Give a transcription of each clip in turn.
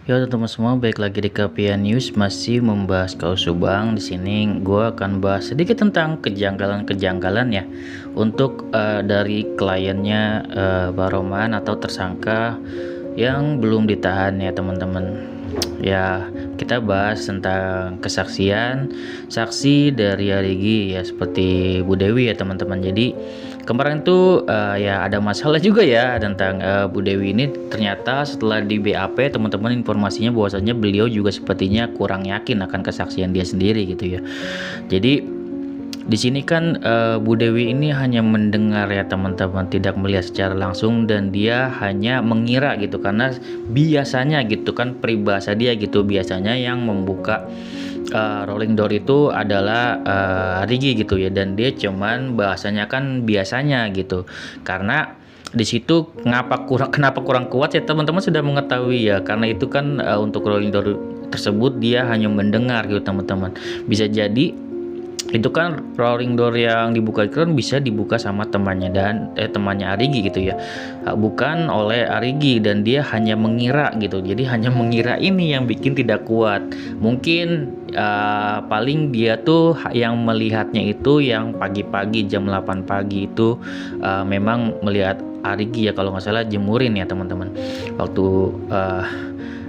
Ya teman-teman semua, baik lagi di Kapian News masih membahas kaos Subang. Di sini gue akan bahas sedikit tentang kejanggalan-kejanggalan ya untuk dari kliennya Pak Roman atau tersangka yang belum ditahan ya teman-teman. Ya, kita bahas tentang kesaksian saksi dari Arigi ya seperti Bu Dewi ya teman-teman. Jadi kemarin tuh ya ada masalah juga ya tentang Bu Dewi ini. Ternyata setelah di BAP teman-teman, informasinya bahwasannya beliau juga sepertinya kurang yakin akan kesaksian dia sendiri gitu ya. Jadi di sini kan Bu Dewi ini hanya mendengar ya teman-teman, tidak melihat secara langsung, dan dia hanya mengira gitu karena biasanya gitu kan peribahasa dia gitu, biasanya yang membuka rolling door itu adalah Rigi gitu ya, dan dia cuman bahasanya kan biasanya gitu karena di situ kenapa kurang kuat ya teman-teman sudah mengetahui ya, karena itu kan untuk rolling door tersebut dia hanya mendengar gitu teman-teman. Bisa jadi itu kan rolling door yang dibuka itu kan bisa dibuka sama temannya dan temannya Arigi gitu ya, bukan oleh Arigi, dan dia hanya mengira gitu. Jadi hanya mengira ini yang bikin tidak kuat. Mungkin paling dia tuh yang melihatnya itu yang pagi-pagi jam 8 pagi itu memang melihat Arigi ya kalau nggak salah jemurin ya teman-teman, waktu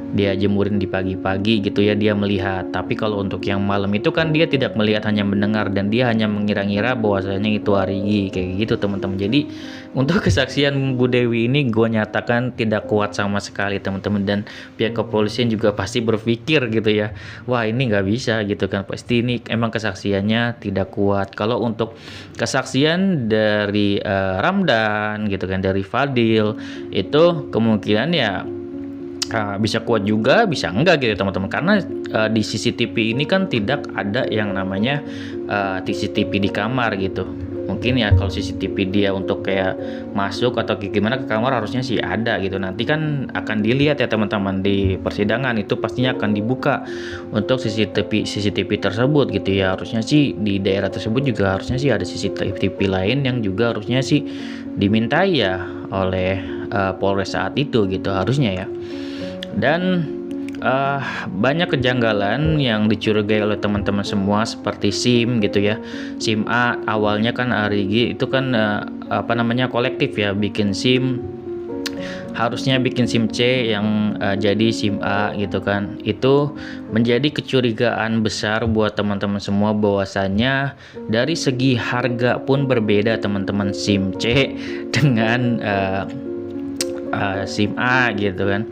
dia jemurin di pagi-pagi gitu ya, dia melihat. Tapi kalau untuk yang malam itu kan dia tidak melihat, hanya mendengar, dan dia hanya mengira-ngira bahwasanya itu Arigi kayak gitu teman-teman. Jadi untuk kesaksian Bu Dewi ini gue nyatakan tidak kuat sama sekali teman-teman, dan pihak kepolisian juga pasti berpikir gitu ya, wah ini nggak bisa gitu kan, pasti ini emang kesaksiannya tidak kuat. Kalau untuk kesaksian dari Ramdan gitu kan, dari Fadil, itu kemungkinan ya bisa kuat juga, bisa enggak gitu teman-teman, karena di CCTV ini kan tidak ada yang namanya CCTV di kamar gitu. Mungkin ya kalau CCTV dia untuk kayak masuk atau gimana ke kamar harusnya sih ada gitu. Nanti kan akan dilihat ya teman-teman di persidangan, itu pastinya akan dibuka untuk CCTV tersebut gitu ya. Harusnya sih di daerah tersebut juga harusnya sih ada CCTV lain yang juga harusnya sih dimintai ya oleh Polres saat itu gitu harusnya ya. Dan banyak kejanggalan yang dicurigai oleh teman-teman semua, seperti SIM gitu ya. SIM A awalnya kan Arigi itu kan kolektif ya, bikin SIM, harusnya bikin SIM C yang jadi SIM A gitu kan. Itu menjadi kecurigaan besar buat teman-teman semua bahwasannya dari segi harga pun berbeda teman-teman, SIM C dengan SIM A gitu kan.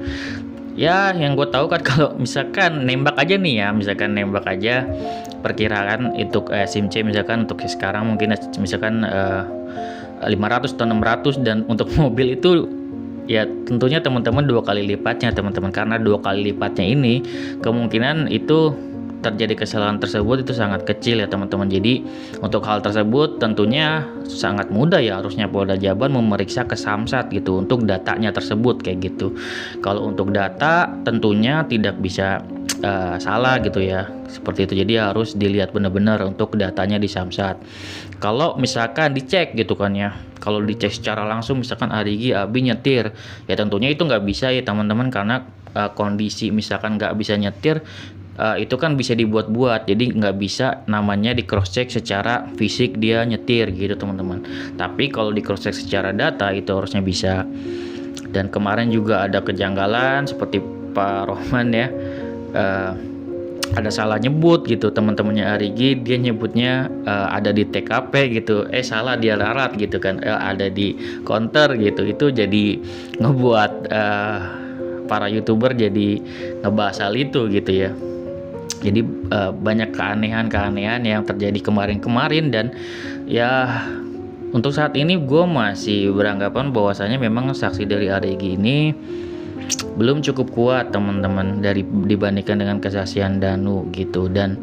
Ya yang gue tahu kan kalau misalkan nembak aja nih ya, misalkan nembak aja perkiraan itu SIM C misalkan untuk sekarang mungkin misalkan 500 atau 600, dan untuk mobil itu ya tentunya teman-teman 2 kali lipatnya teman-teman, karena 2 kali lipatnya ini kemungkinan itu terjadi kesalahan tersebut itu sangat kecil ya teman-teman. Jadi untuk hal tersebut tentunya sangat mudah ya, harusnya Polda Jabar memeriksa ke Samsat gitu untuk datanya tersebut kayak gitu. Kalau untuk data tentunya tidak bisa salah gitu ya, seperti itu. Jadi harus dilihat benar-benar untuk datanya di Samsat. Kalau misalkan dicek gitu kan ya, kalau dicek secara langsung misalkan Arigi Abi nyetir, ya tentunya itu nggak bisa ya teman-teman, karena kondisi misalkan nggak bisa nyetir, itu kan bisa dibuat-buat, jadi nggak bisa namanya di cross check secara fisik dia nyetir gitu teman-teman. Tapi kalau di cross check secara data itu harusnya bisa. Dan kemarin juga ada kejanggalan seperti Pak Rohman ya, ada salah nyebut gitu teman-temannya Arigi, dia nyebutnya ada di TKP gitu, salah dia larat gitu kan, ada di counter gitu. Itu jadi ngebuat para YouTuber jadi ngebahas hal itu gitu ya. Jadi banyak keanehan-keanehan yang terjadi kemarin-kemarin, dan ya untuk saat ini gue masih beranggapan bahwasanya memang saksi dari Arigi ini belum cukup kuat teman-teman dibandingkan dengan kesaksian Danu gitu. Dan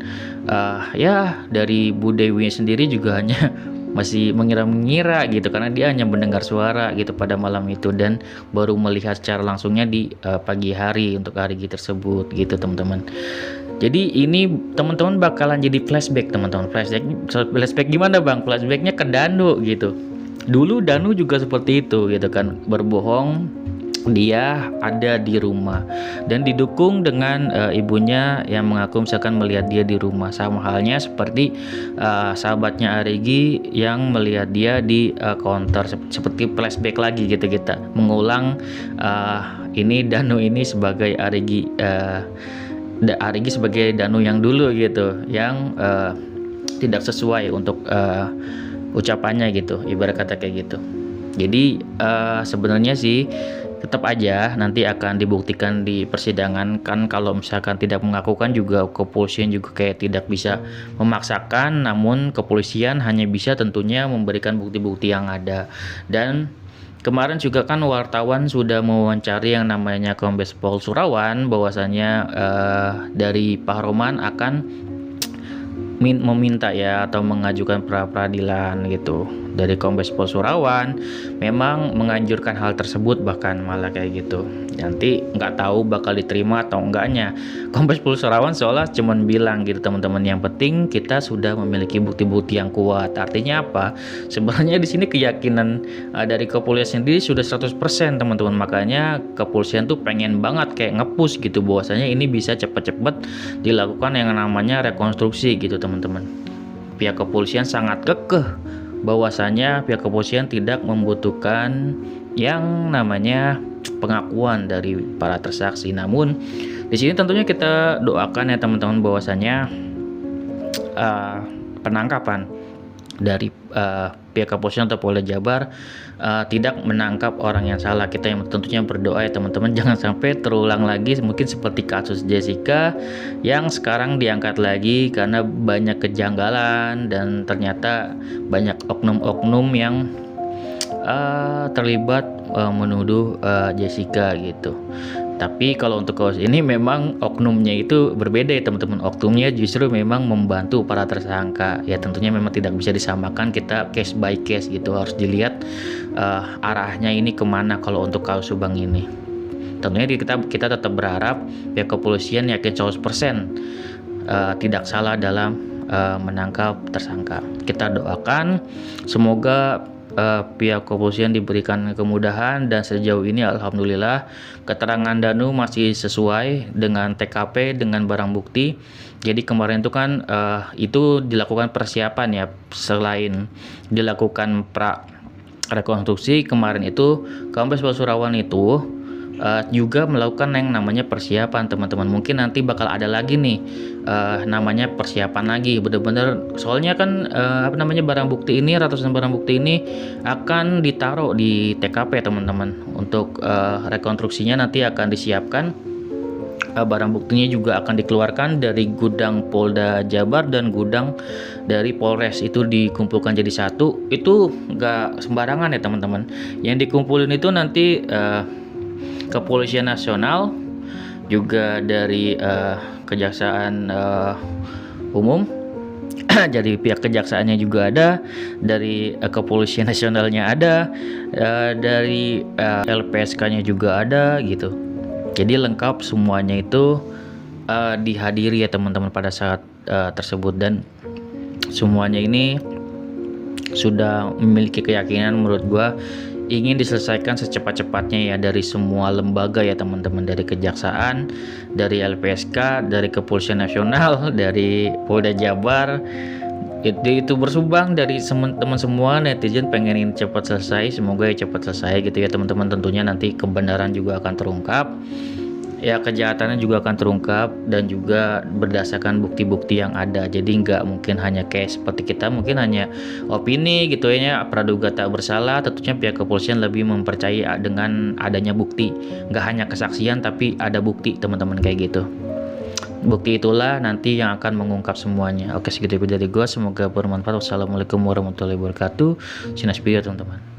ya dari Bu Dewi sendiri juga hanya masih mengira-mengira gitu, karena dia hanya mendengar suara gitu pada malam itu dan baru melihat secara langsungnya di pagi hari untuk Arigi tersebut gitu teman-teman. Jadi ini teman-teman bakalan jadi flashback teman-teman. Flashback gimana bang? Flashbacknya ke Danu gitu. Dulu Danu juga seperti itu gitu kan, berbohong dia ada di rumah dan didukung dengan ibunya yang mengaku misalkan melihat dia di rumah, sama halnya seperti sahabatnya Arigi yang melihat dia di counter, seperti flashback lagi gitu, kita mengulang ini Danu ini sebagai Arigi, Arigi sebagai Danu yang dulu gitu, yang tidak sesuai untuk ucapannya gitu, ibarat kata kayak gitu. Jadi sebenarnya sih tetap aja nanti akan dibuktikan di persidangan kan. Kalau misalkan tidak mengakukan juga kepolisian juga kayak tidak bisa memaksakan, namun kepolisian hanya bisa tentunya memberikan bukti-bukti yang ada. Dan kemarin juga kan wartawan sudah mewawancari yang namanya Kombes Pol Surawan, bahwasannya dari Pak Roman akan meminta ya atau mengajukan pra peradilan gitu. Dari Kombes Pol Surawan memang menganjurkan hal tersebut, bahkan malah kayak gitu. Nanti nggak tahu bakal diterima atau enggaknya. Kombes Pol Surawan seolah cuman bilang gitu, teman-teman, yang penting kita sudah memiliki bukti-bukti yang kuat. Artinya apa? Sebenarnya di sini keyakinan dari kepolisian sendiri sudah 100% teman-teman. Makanya kepolisian tuh pengen banget kayak ngepush gitu bahwasanya ini bisa cepat-cepat dilakukan yang namanya rekonstruksi gitu teman-teman. Pihak kepolisian sangat kekeh bahwasanya pihak kepolisian tidak membutuhkan yang namanya pengakuan dari para tersaksi. Namun di sini tentunya kita doakan ya teman-teman bahwasanya penangkapan dari pihak kepolisian atau Polda Jabar tidak menangkap orang yang salah. Kita yang tentunya berdoa ya teman-teman, jangan sampai terulang lagi mungkin seperti kasus Jessica yang sekarang diangkat lagi karena banyak kejanggalan dan ternyata banyak oknum-oknum yang terlibat menuduh Jessica gitu. Tapi kalau untuk kasus ini memang oknumnya itu berbeda ya teman-teman. Oknumnya justru memang membantu para tersangka. Ya tentunya memang tidak bisa disamakan, kita case by case gitu. Harus dilihat arahnya ini kemana kalau untuk kasus Subang ini. Tentunya kita tetap berharap pihak kepolisian yakin 100% tidak salah dalam menangkap tersangka. Kita doakan semoga pihak kepolisian diberikan kemudahan, dan sejauh ini alhamdulillah keterangan Danu masih sesuai dengan TKP dengan barang bukti. Jadi kemarin itu kan itu dilakukan persiapan ya, selain dilakukan pra rekonstruksi kemarin itu Kombes Pol Surawan itu juga melakukan yang namanya persiapan teman-teman. Mungkin nanti bakal ada lagi nih namanya persiapan lagi bener-bener, soalnya kan barang bukti ini, ratusan barang bukti ini akan ditaruh di TKP teman-teman. Untuk rekonstruksinya nanti akan disiapkan, barang buktinya juga akan dikeluarkan dari gudang Polda Jabar dan gudang dari Polres, itu dikumpulkan jadi satu. Itu nggak sembarangan ya teman-teman. Yang dikumpulin itu nanti Kepolisian Nasional, juga dari Kejaksaan Umum, jadi pihak kejaksaannya juga ada, dari Kepolisian Nasionalnya ada, dari LPSK-nya juga ada gitu. Jadi lengkap semuanya itu dihadiri ya teman-teman pada saat tersebut, dan semuanya ini sudah memiliki keyakinan menurut gua ingin diselesaikan secepat-cepatnya ya dari semua lembaga ya teman-teman, dari kejaksaan, dari LPSK, dari Kepolisian Nasional, dari Polda Jabar. Itu bersumbang dari teman-teman semua. Netizen pengen ini cepat selesai, semoga ya cepat selesai gitu ya teman-teman. Tentunya nanti kebenaran juga akan terungkap ya, kejahatannya juga akan terungkap, dan juga berdasarkan bukti-bukti yang ada. Jadi nggak mungkin hanya kayak seperti kita mungkin hanya opini gitu ya, praduga tak bersalah. Tentunya pihak kepolisian lebih mempercayai dengan adanya bukti, nggak hanya kesaksian tapi ada bukti teman-teman kayak gitu. Bukti itulah nanti yang akan mengungkap semuanya. Oke, segitu dari gue, semoga bermanfaat. Wassalamualaikum warahmatullahi wabarakatuh. Sinas video teman-teman.